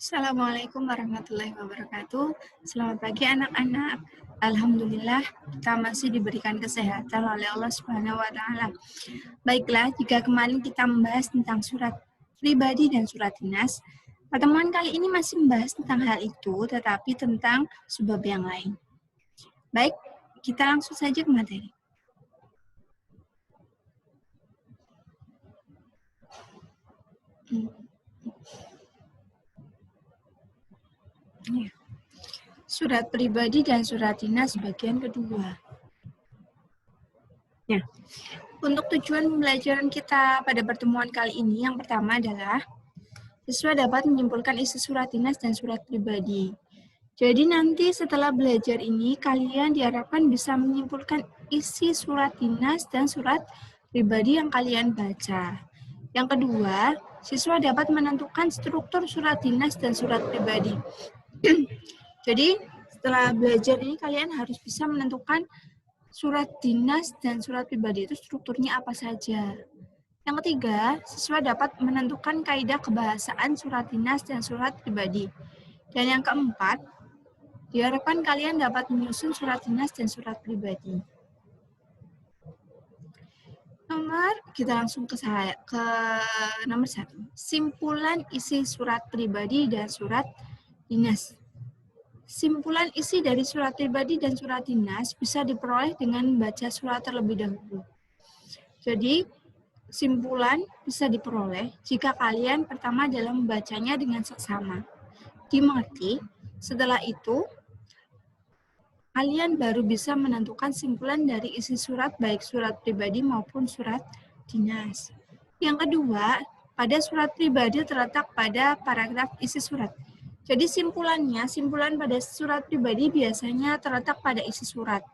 Assalamualaikum warahmatullahi wabarakatuh. Selamat pagi anak-anak. Alhamdulillah kita masih diberikan kesehatan oleh Allah Subhanahu wa taala. Baiklah, jika kemarin kita membahas tentang surat pribadi dan surat dinas, pertemuan kali ini masih membahas tentang hal itu, tetapi tentang sebab yang lain. Baik, kita langsung saja ke materi. Surat pribadi dan surat dinas bagian kedua. Nah, untuk tujuan pembelajaran kita pada pertemuan kali ini, yang pertama adalah siswa dapat menyimpulkan isi surat dinas dan surat pribadi. Jadi nanti setelah belajar ini, kalian diharapkan bisa menyimpulkan isi surat dinas dan surat pribadi yang kalian baca. Yang kedua, siswa dapat menentukan struktur surat dinas dan surat pribadi. Jadi setelah belajar ini, kalian harus bisa menentukan surat dinas dan surat pribadi itu strukturnya apa saja. Yang ketiga, siswa dapat menentukan kaidah kebahasaan surat dinas dan surat pribadi. Dan yang keempat, diharapkan kalian dapat menyusun surat dinas dan surat pribadi. Kita langsung ke nomor 1. Simpulan isi surat pribadi dan surat dinas. Simpulan isi dari surat pribadi dan surat dinas bisa diperoleh dengan membaca surat terlebih dahulu. Jadi, simpulan bisa diperoleh jika kalian pertama dalam membacanya dengan seksama. Dimengerti, setelah itu, kalian baru bisa menentukan simpulan dari isi surat, baik surat pribadi maupun surat dinas. Yang kedua, pada surat pribadi terletak pada paragraf isi surat. Jadi simpulan pada surat pribadi biasanya terletak pada isi surat.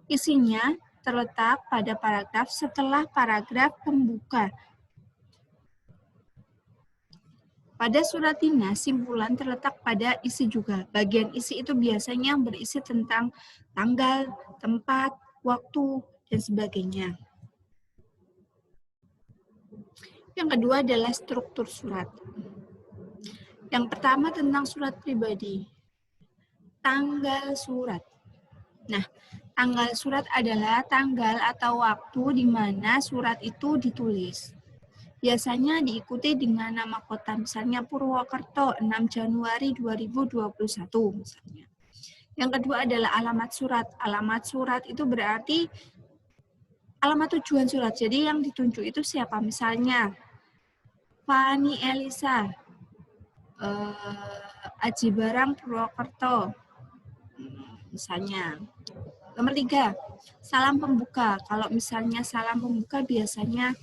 Isinya terletak pada paragraf setelah paragraf pembuka. Pada surat dinas, simpulan terletak pada isi juga. Bagian isi itu biasanya berisi tentang tanggal, tempat, waktu, dan sebagainya. Yang kedua adalah struktur surat. Yang pertama tentang surat pribadi. Tanggal surat. Nah, tanggal surat adalah tanggal atau waktu di mana surat itu ditulis. Biasanya diikuti dengan nama kota, misalnya Purwokerto, 6 Januari 2021 misalnya. Yang kedua adalah alamat surat. Alamat surat itu berarti alamat tujuan surat. Jadi yang ditunjuk itu siapa? Misalnya Fani Elisa, Aji Barang Purwokerto, misalnya. Nomor 3, salam pembuka. Kalau misalnya salam pembuka biasanya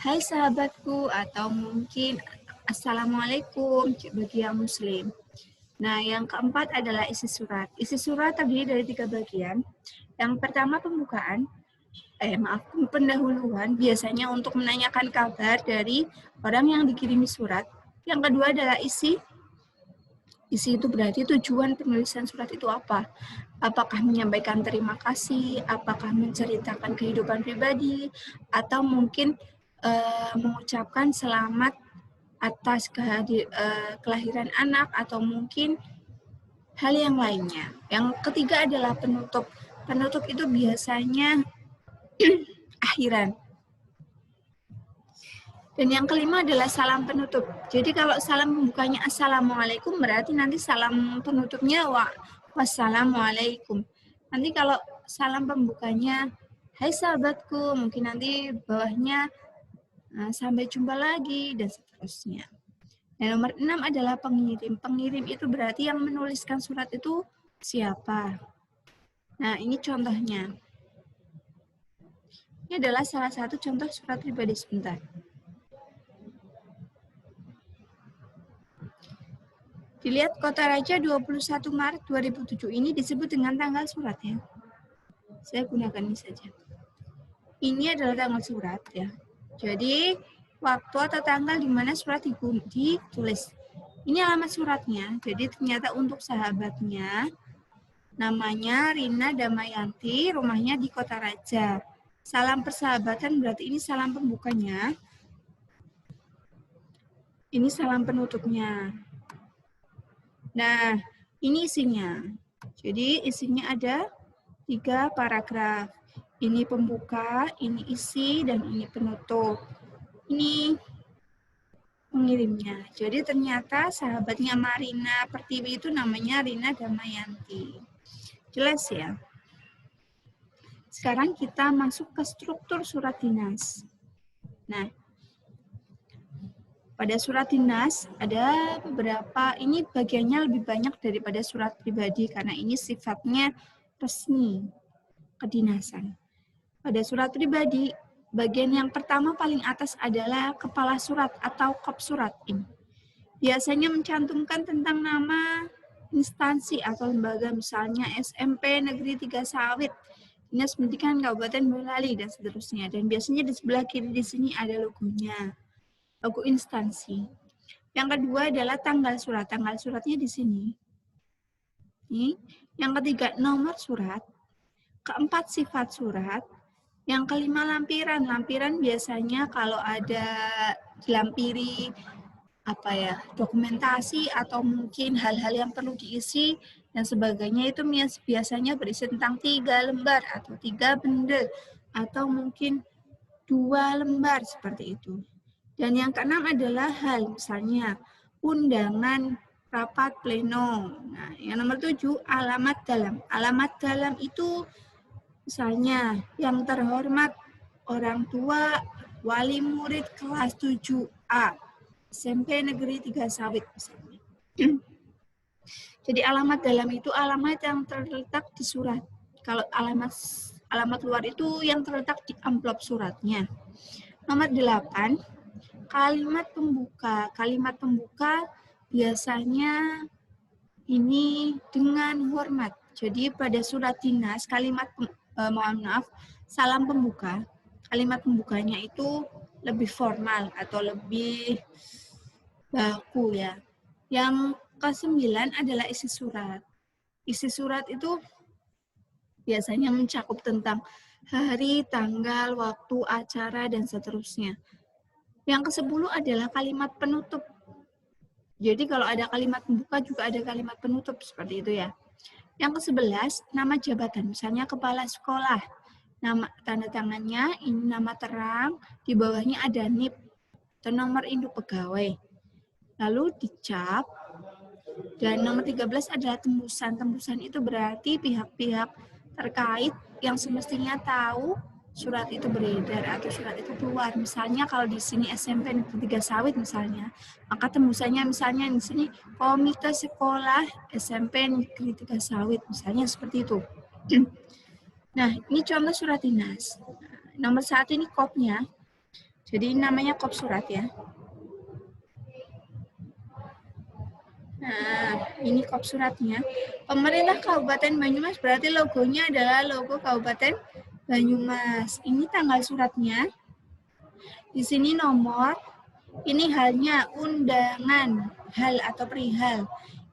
hai sahabatku, atau mungkin Assalamualaikum bagi yang muslim. Nah, yang keempat adalah isi surat. Isi surat terdiri dari 3 bagian. Yang pertama pembukaan, pendahuluan, biasanya untuk menanyakan kabar dari orang yang dikirimi surat. Yang kedua adalah isi. Isi itu berarti tujuan penulisan surat itu apa? Apakah menyampaikan terima kasih, apakah menceritakan kehidupan pribadi, atau mungkin mengucapkan selamat atas kelahiran anak, atau mungkin hal yang lainnya. Yang ketiga adalah penutup. Penutup itu biasanya akhiran. Dan yang kelima adalah salam penutup. Jadi kalau salam pembukanya Assalamualaikum, berarti nanti salam penutupnya wassalamualaikum. Nanti kalau salam pembukanya hai sahabatku, mungkin nanti bawahnya sampai jumpa lagi, dan seterusnya. Dan nomor 6 adalah pengirim. Pengirim itu berarti yang menuliskan surat itu siapa. Nah, ini contohnya. Ini adalah salah satu contoh surat pribadi, sebentar. Dilihat Kota Raja 21 Maret 2007 ini disebut dengan tanggal surat ya. Saya gunakan ini saja. Ini adalah tanggal surat ya. Jadi waktu atau tanggal di mana surat ditulis. Ini alamat suratnya. Jadi ternyata untuk sahabatnya namanya Rina Damayanti, rumahnya di Kota Raja. Salam persahabatan berarti ini salam pembukanya. Ini salam penutupnya. Nah, ini isinya. Jadi isinya ada 3 paragraf. Ini pembuka, ini isi, dan ini penutup. Ini pengirimnya. Jadi ternyata sahabatnya Marina Pertiwi itu namanya Rina Damayanti. Jelas ya? Sekarang kita masuk ke struktur surat dinas. Nah, pada surat dinas ada beberapa, ini bagiannya lebih banyak daripada surat pribadi karena ini sifatnya resmi kedinasan. Pada surat pribadi, bagian yang pertama paling atas adalah kepala surat atau kop surat ini. Biasanya mencantumkan tentang nama instansi atau lembaga, misalnya SMP Negeri 3 Sawit, Dinas Pendidikan Kabupaten Boyolali, dan seterusnya. Dan biasanya di sebelah kiri di sini ada logonya, logo instansi. Yang kedua adalah tanggal surat. Tanggal suratnya di sini. Yang ketiga nomor surat. Keempat sifat surat. Yang kelima lampiran. Lampiran biasanya kalau ada dilampiri dokumentasi atau mungkin hal-hal yang perlu diisi dan sebagainya, itu biasanya berisi tentang 3 lembar atau 3 bundel atau mungkin 2 lembar seperti itu. Dan yang keenam adalah hal, misalnya undangan rapat pleno. Nah, yang nomor 7 alamat dalam. Alamat dalam itu misalnya yang terhormat orang tua wali murid kelas 7A SMP Negeri 3 Sawit misalnya. Jadi alamat dalam itu alamat yang terletak di surat. Kalau alamat luar itu yang terletak di amplop suratnya. Nomor 8, kalimat pembuka. Kalimat pembuka biasanya ini dengan hormat. Jadi pada surat dinas kalimat salam pembuka. Kalimat pembukanya itu lebih formal atau lebih baku ya. Yang ke-9 adalah isi surat. Isi surat itu biasanya mencakup tentang hari, tanggal, waktu, acara, dan seterusnya. Yang ke-10 adalah kalimat penutup. Jadi kalau ada kalimat pembuka juga ada kalimat penutup seperti itu ya. Yang ke-11 nama jabatan, misalnya kepala sekolah. Nama tanda tangannya ini nama terang, di bawahnya ada NIP atau nomor induk pegawai. Lalu dicap. Dan nomor 13 adalah tembusan. Tembusan itu berarti pihak-pihak terkait yang semestinya tahu surat itu beredar atau surat itu keluar. Misalnya kalau di sini SMP Negeri 3 Sawit misalnya, maka tembusannya misalnya di sini Komite Sekolah SMP Negeri 3 Sawit, misalnya seperti itu. Nah, ini contoh surat dinas. Nomor 1 ini kopnya. Jadi namanya kop surat ya. Nah, ini kop suratnya. Pemerintah Kabupaten Banyumas berarti logonya adalah logo Kabupaten Banyumas. Ini tanggal suratnya. Di sini nomor. Ini halnya undangan, hal atau perihal.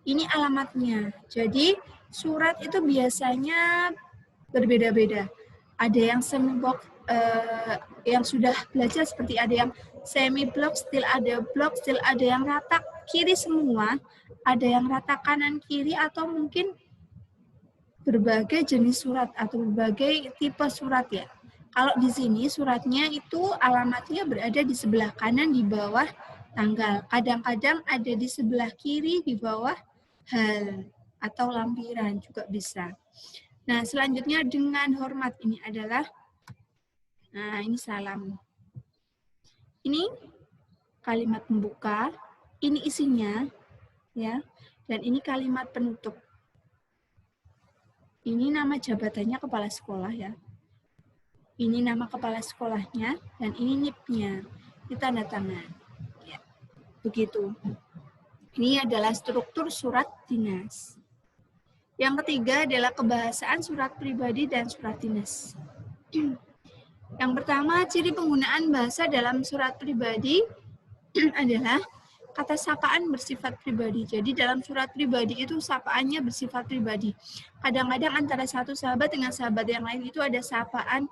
Ini alamatnya. Jadi surat itu biasanya berbeda-beda. Ada yang semi box, yang sudah belajar seperti ada yang semi block, still ada block, still ada yang rata kiri semua. Ada yang rata kanan kiri atau mungkin berbagai jenis surat atau berbagai tipe surat ya. Kalau di sini suratnya itu alamatnya berada di sebelah kanan di bawah tanggal. Kadang-kadang ada di sebelah kiri di bawah hal atau lampiran juga bisa. Nah, selanjutnya dengan hormat ini adalah ini salam. Ini kalimat pembuka, ini isinya ya. Dan ini kalimat penutup. Ini nama jabatannya kepala sekolah ya. Ini nama kepala sekolahnya dan ini NIP-nya. Ini tanda tangan. Ya. Begitu. Ini adalah struktur surat dinas. Yang ketiga adalah kebahasaan surat pribadi dan surat dinas. Yang pertama, ciri penggunaan bahasa dalam surat pribadi adalah kata sapaan bersifat pribadi. Jadi dalam surat pribadi itu sapaannya bersifat pribadi. Kadang-kadang antara satu sahabat dengan sahabat yang lain itu ada sapaan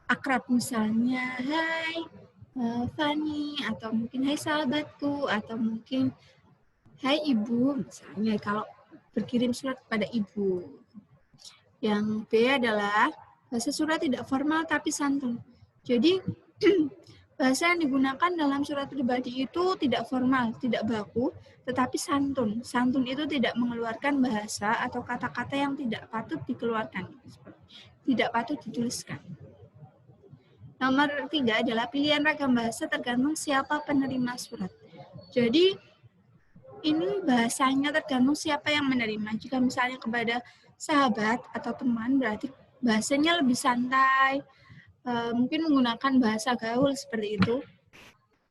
akrab, misalnya hai Fani, atau mungkin hai sahabatku, atau mungkin Hai Ibu, misalnya kalau berkirim surat kepada Ibu. Yang B adalah bahasa surat tidak formal tapi santun. Jadi bahasa yang digunakan dalam surat pribadi itu tidak formal, tidak baku, tetapi santun. Santun itu tidak mengeluarkan bahasa atau kata-kata yang tidak patut dikeluarkan, tidak patut dituliskan. Nomor 3 adalah pilihan ragam bahasa tergantung siapa penerima surat. Jadi ini bahasanya tergantung siapa yang menerima. Jika misalnya kepada sahabat atau teman, berarti bahasanya lebih santai, mungkin menggunakan bahasa gaul seperti itu,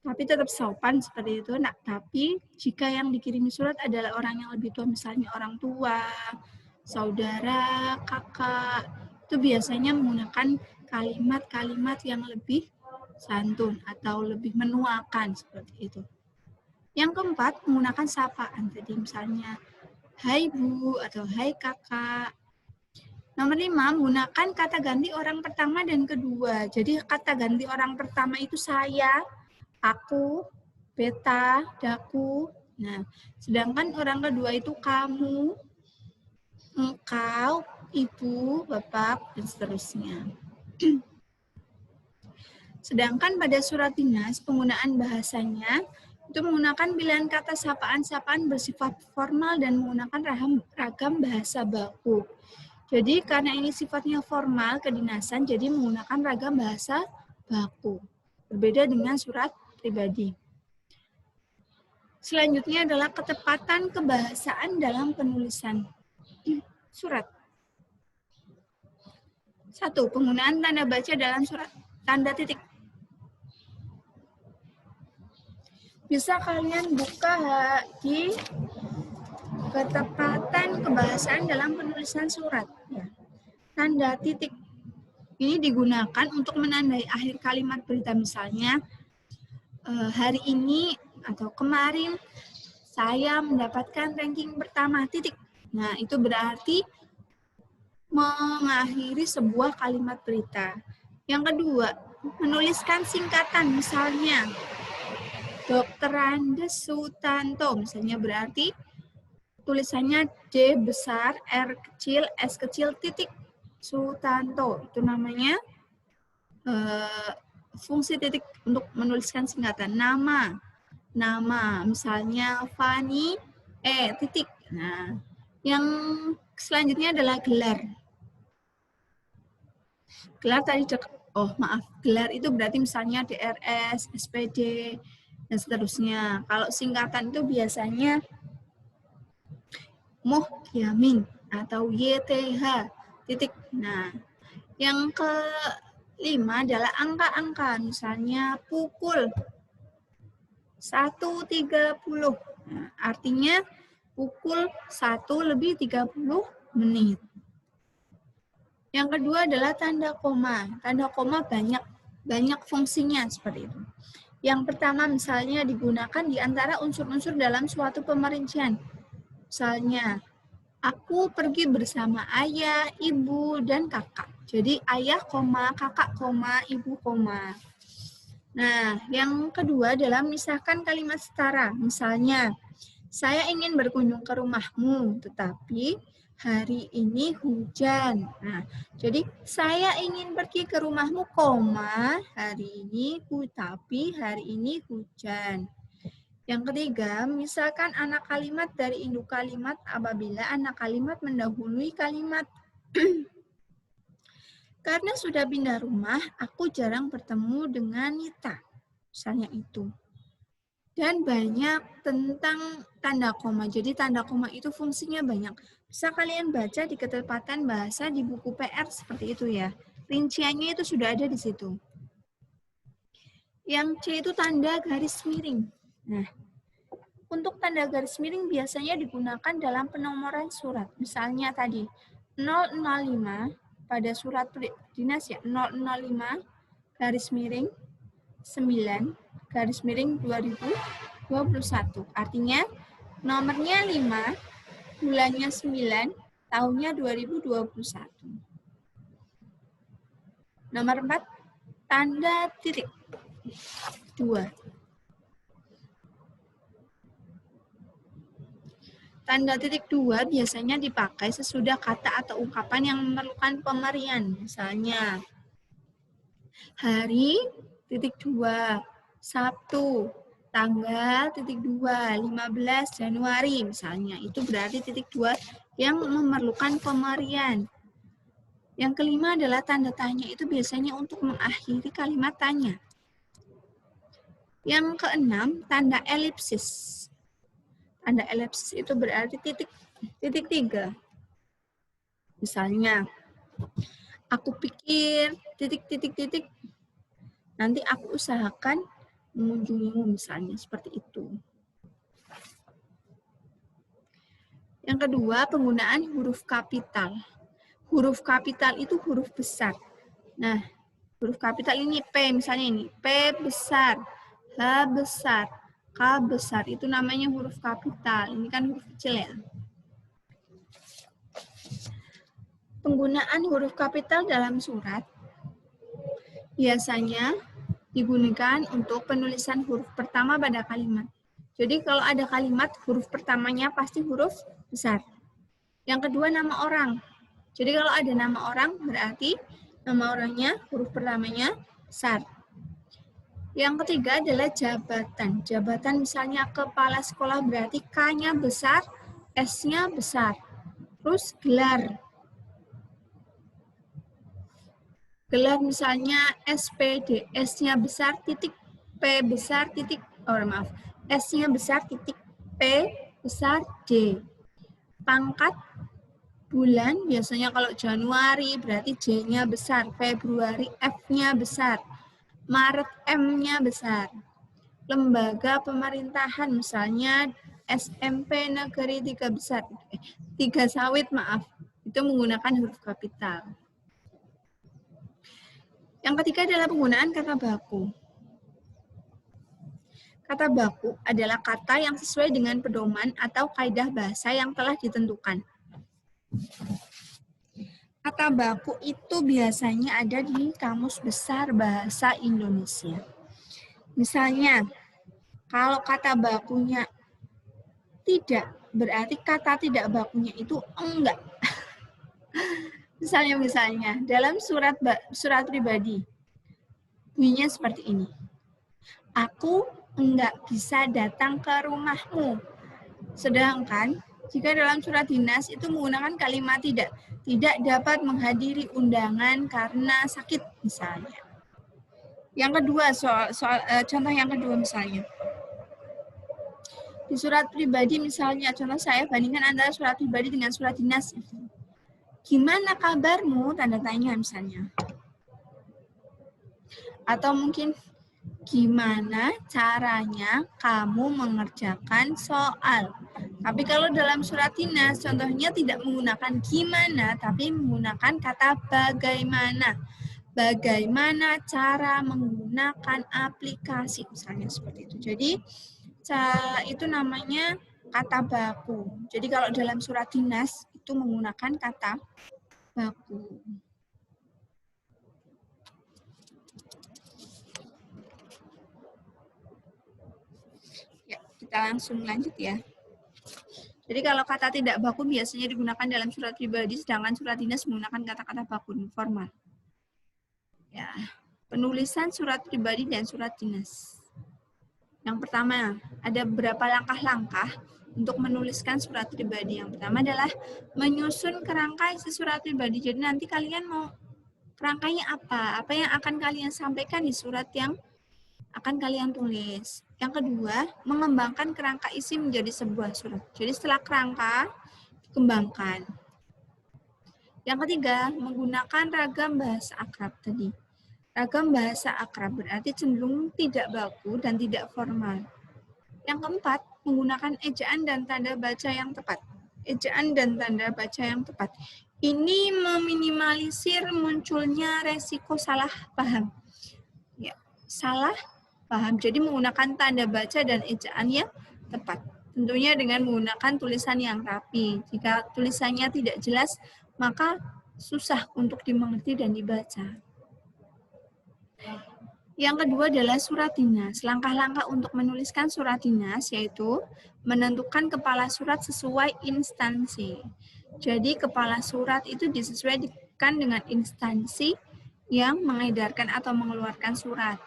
tapi tetap sopan seperti itu. Nah, tapi jika yang dikirimi surat adalah orang yang lebih tua, misalnya orang tua, saudara, kakak, itu biasanya menggunakan kalimat-kalimat yang lebih santun atau lebih menuakan seperti itu. Yang keempat, menggunakan sapaan. Jadi misalnya, hai Bu atau hai kakak. Nomor 5, menggunakan kata ganti orang pertama dan kedua. Jadi kata ganti orang pertama itu saya, aku, beta, daku. Nah, sedangkan orang kedua itu kamu, engkau, ibu, bapak, dan seterusnya. Sedangkan pada surat dinas, penggunaan bahasanya itu menggunakan pilihan kata sapaan-sapaan bersifat formal dan menggunakan ragam bahasa baku. Jadi karena ini sifatnya formal, kedinasan, jadi menggunakan ragam bahasa baku. Berbeda dengan surat pribadi. Selanjutnya adalah ketepatan kebahasaan dalam penulisan surat. 1. Penggunaan tanda baca dalam surat. Tanda titik. Bisa kalian buka di ketepatan kebahasaan dalam penulisan surat. Ya. Tanda titik ini digunakan untuk menandai akhir kalimat berita, misalnya hari ini atau kemarin saya mendapatkan ranking pertama titik. Nah, itu berarti mengakhiri sebuah kalimat berita. Yang kedua, menuliskan singkatan, misalnya Dr. Andes Sutanto, misalnya berarti tulisannya D besar, R kecil, S kecil, titik, Sutanto. Itu namanya fungsi titik untuk menuliskan singkatan. Nama, misalnya Fani, titik. Nah, yang selanjutnya adalah gelar. Gelar tadi, gelar itu berarti misalnya DRS, SPD, dan seterusnya. Kalau singkatan itu biasanya Muhyamin atau YTH, titik. Nah, yang kelima adalah angka-angka, misalnya pukul 1.30. Nah, artinya pukul 1 lebih 30 menit. Yang kedua adalah tanda koma. Tanda koma banyak fungsinya seperti itu. Yang pertama misalnya digunakan di antara unsur-unsur dalam suatu pemerincian. Misalnya, aku pergi bersama ayah, ibu, dan kakak. Jadi ayah, kakak, ibu, Nah, yang kedua adalah misahkan kalimat setara. Misalnya, saya ingin berkunjung ke rumahmu, tetapi hari ini hujan. Nah, jadi saya ingin pergi ke rumahmu, hari ini, tapi hari ini hujan. Yang ketiga, misalkan anak kalimat dari induk kalimat apabila anak kalimat mendahului kalimat. Karena sudah pindah rumah, aku jarang bertemu dengan Nita. Misalnya itu. Dan banyak tentang tanda koma. Jadi tanda koma itu fungsinya banyak. Bisa kalian baca di ketepatan bahasa di buku PR seperti itu ya. Rinciannya itu sudah ada di situ. Yang C itu tanda garis miring. Nah, untuk tanda garis miring biasanya digunakan dalam penomoran surat. Misalnya tadi 005 pada surat dinas ya, 005 garis miring 9 garis miring 2021. Artinya nomornya 5, bulannya 9, tahunnya 2021. Nomor 4, tanda titik 2. Tanda titik dua biasanya dipakai sesudah kata atau ungkapan yang memerlukan pemerian. Misalnya, hari titik dua, Sabtu, tanggal titik dua, 15 Januari misalnya. Itu berarti titik dua yang memerlukan pemerian. Yang kelima adalah tanda tanya, itu biasanya untuk mengakhiri kalimat tanya. Yang keenam, tanda elipsis. Tanda elipsis itu berarti titik tiga. Misalnya, aku pikir titik, nanti aku usahakan mengunjungimu misalnya, seperti itu. Yang kedua, penggunaan huruf kapital. Huruf kapital itu huruf besar. Nah, huruf kapital ini P, misalnya ini, P besar, H besar, K besar, itu namanya huruf kapital. Ini kan huruf kecil ya. Penggunaan huruf kapital dalam surat biasanya digunakan untuk penulisan huruf pertama pada kalimat. Jadi kalau ada kalimat, huruf pertamanya pasti huruf besar. Yang kedua, nama orang. Jadi kalau ada nama orang, berarti nama orangnya huruf pertamanya besar. Yang ketiga adalah jabatan. Jabatan misalnya kepala sekolah berarti K-nya besar, S-nya besar. Terus gelar. Gelar misalnya SPD, S-nya besar, titik P besar, titik, S-nya besar, titik P besar, D. Pangkat bulan, biasanya kalau Januari berarti J-nya besar, Februari F-nya besar, Maret M-nya besar. Lembaga pemerintahan misalnya SMP Negeri 3 besar, 3 sawit itu menggunakan huruf kapital. Yang ketiga adalah penggunaan kata baku. Kata baku adalah kata yang sesuai dengan pedoman atau kaidah bahasa yang telah ditentukan. Kata baku itu biasanya ada di Kamus Besar Bahasa Indonesia. Misalnya, kalau kata bakunya tidak, berarti kata tidak bakunya itu enggak. Misalnya, dalam surat pribadi, bunyinya seperti ini. Aku enggak bisa datang ke rumahmu. Sedangkan, jika dalam surat dinas itu menggunakan kalimat tidak dapat menghadiri undangan karena sakit misalnya. Yang kedua, contoh yang kedua misalnya. Di surat pribadi misalnya, contoh saya bandingkan antara surat pribadi dengan surat dinas. Gimana kabarmu? Tanda tanya misalnya. Atau mungkin, gimana caranya kamu mengerjakan soal? Tapi kalau dalam surat dinas, contohnya tidak menggunakan gimana, tapi menggunakan kata bagaimana. Bagaimana cara menggunakan aplikasi, misalnya seperti itu. Jadi, itu namanya kata baku. Jadi kalau dalam surat dinas, itu menggunakan kata baku. Ya, kita langsung lanjut ya. Jadi kalau kata tidak baku biasanya digunakan dalam surat pribadi, sedangkan surat dinas menggunakan kata-kata baku formal. Ya, penulisan surat pribadi dan surat dinas. Yang pertama, ada beberapa langkah-langkah untuk menuliskan surat pribadi. Yang pertama adalah menyusun kerangka isi surat pribadi. Jadi nanti kalian mau kerangkanya apa? Apa yang akan kalian sampaikan di surat yang akan kalian tulis. Yang kedua, mengembangkan kerangka isi menjadi sebuah surat. Jadi setelah kerangka, dikembangkan. Yang ketiga, menggunakan ragam bahasa akrab tadi. Ragam bahasa akrab berarti cenderung tidak baku dan tidak formal. Yang keempat, menggunakan ejaan dan tanda baca yang tepat. Ejaan dan tanda baca yang tepat. Ini meminimalisir munculnya resiko salah paham. Ya, salah paham. Jadi menggunakan tanda baca dan ejaan yang tepat. Tentunya dengan menggunakan tulisan yang rapi. Jika tulisannya tidak jelas, maka susah untuk dimengerti dan dibaca. Yang kedua adalah surat dinas. Langkah-langkah untuk menuliskan surat dinas yaitu menentukan kepala surat sesuai instansi. Jadi kepala surat itu disesuaikan dengan instansi yang mengedarkan atau mengeluarkan surat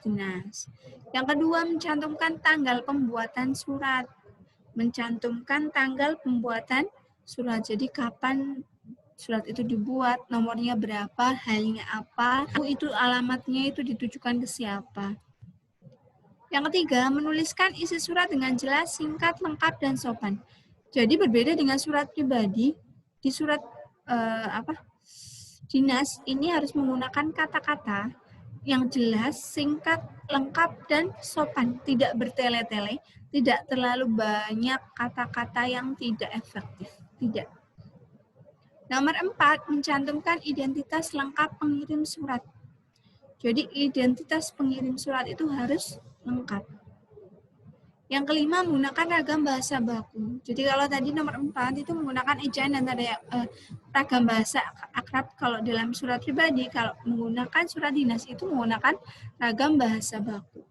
dinas. Yang kedua, mencantumkan tanggal pembuatan surat. Mencantumkan tanggal pembuatan surat. Jadi kapan surat itu dibuat, nomornya berapa, halnya apa, itu alamatnya itu ditujukan ke siapa. Yang ketiga, menuliskan isi surat dengan jelas, singkat, lengkap, dan sopan. Jadi berbeda dengan surat pribadi, di surat dinas ini harus menggunakan kata-kata yang jelas, singkat, lengkap, dan sopan. Tidak bertele-tele, tidak terlalu banyak kata-kata yang tidak efektif. Tidak. Nomor 4, mencantumkan identitas lengkap pengirim surat. Jadi identitas pengirim surat itu harus lengkap. Yang kelima, menggunakan ragam bahasa baku. Jadi kalau tadi nomor 4 itu menggunakan ejaan dan tanda ragam bahasa akrab kalau dalam surat pribadi, kalau menggunakan surat dinas itu menggunakan ragam bahasa baku.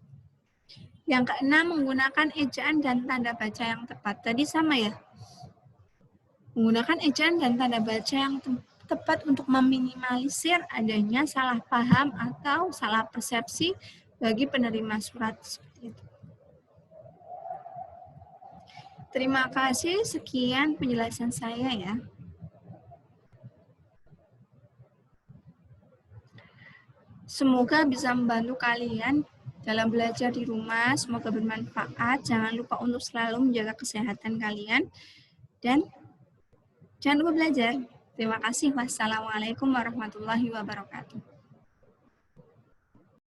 Yang keenam, menggunakan ejaan dan tanda baca yang tepat. Tadi sama ya? Menggunakan ejaan dan tanda baca yang tepat untuk meminimalisir adanya salah paham atau salah persepsi bagi penerima surat seperti itu. Terima kasih, sekian penjelasan saya ya. Semoga bisa membantu kalian dalam belajar di rumah, semoga bermanfaat. Jangan lupa untuk selalu menjaga kesehatan kalian dan jangan lupa belajar. Terima kasih. Wassalamualaikum warahmatullahi wabarakatuh.